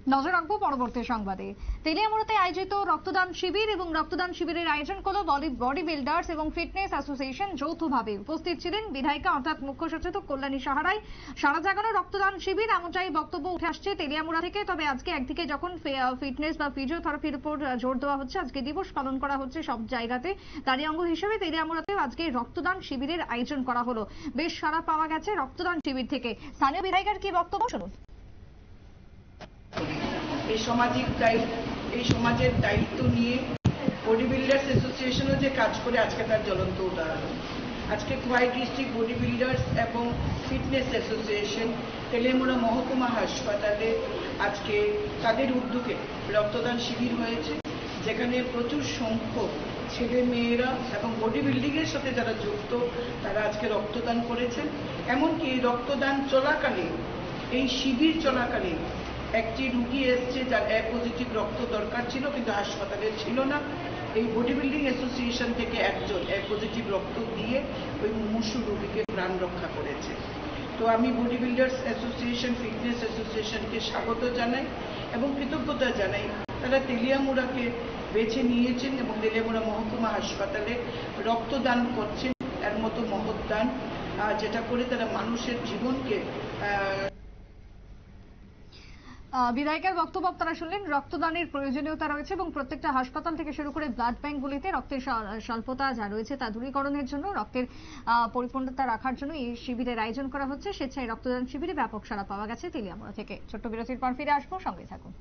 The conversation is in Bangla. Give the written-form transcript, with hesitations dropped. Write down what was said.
নজর রাখবো পরবর্তী সংবাদে। তেলিয়ামুড়াতে আয়োজিত রক্তদান শিবির এবং রক্তদান শিবিরের আয়োজন করলো বডি বিল্ডার্স এবং ফিটনেস অ্যাসোসিয়েশন যৌথভাবে। উপস্থিত ছিলেন বিধায়িকা অর্থাৎ মুখ্য সচেতক কল্যাণী সাহারাই। সারা জাগানো রক্তদান শিবির এমনটাই বক্তব্য উঠে আসছে তেলিয়ামুড়া থেকে। তবে আজকে একদিকে যখন ফিটনেস বা ফিজিওথেরাপির উপর জোর দেওয়া হচ্ছে, আজকে দিবস পালন করা হচ্ছে সব জায়গাতে, তারই অঙ্গ হিসেবে তেলিয়ামুড়াতেও আজকে রক্তদান শিবিরের আয়োজন করা হলো। বেশ সাড়া পাওয়া গেছে রক্তদান শিবির থেকে। স্থানীয় বিধায়িকার কি বক্তব্য শুনুন। এই সমাজের দায়িত্ব নিয়ে বডি বিল্ডার্স অ্যাসোসিয়েশনও যে কাজ করে আজকে তার জ্বলন্ত উদাহরণ। আজকে খোয়াই ডিস্ট্রিক্ট বডি বিল্ডার্স এবং ফিটনেস অ্যাসোসিয়েশন তেলিয়ামুড়া মহকুমা হাসপাতালে আজকে তাদের উদ্যোগে রক্তদান শিবির হয়েছে, যেখানে প্রচুর সংখ্যক ছেলে মেয়েরা এবং বডি বিল্ডিং এর সাথে যারা যুক্ত তারা আজকে রক্তদান করেছেন। এমনকি রক্তদান চলাকালীন, এই শিবির চলাকালীন একটি রুগী এসছে যার এ পজিটিভ রক্ত দরকার ছিল কিন্তু হাসপাতালে ছিল না। এই বডি বিল্ডিং অ্যাসোসিয়েশন থেকে একজন এ পজিটিভ রক্ত দিয়ে ওই মুমূর্ষু রুগীকে প্রাণ রক্ষা করেছে। তো আমি বডি বিল্ডার্স অ্যাসোসিয়েশন, ফিটনেস অ্যাসোসিয়েশনকে স্বাগত জানাই এবং কৃতজ্ঞতা জানাই। তারা তেলিয়ামুড়াকে বেছে নিয়েছেন এবং তেলিয়ামুড়া মহকুমা হাসপাতালে রক্তদান করছেন। এর মতো মহৎ দান যেটা করে তারা মানুষের জীবনকে বিধায়কের বক্তব্য আপনারা শুনলেন। রক্তদানের প্রয়োজনীয়তা রয়েছে এবং প্রত্যেকটা হাসপাতাল থেকে শুরু করে ব্লাড ব্যাংকগুলিতে রক্তের স্বল্পতা যা রয়েছে তা দূরীকরণের জন্য, রক্তের পরিপূর্ণতা রাখার জন্য এই শিবিরের আয়োজন করা হচ্ছে। স্বেচ্ছায় রক্তদান শিবিরে ব্যাপক সাড়া পাওয়া গেছে তেলিয়ামুড়া থেকে। ছোট্ট বিরতির পর ফিরে আসবো, সঙ্গে থাকুন।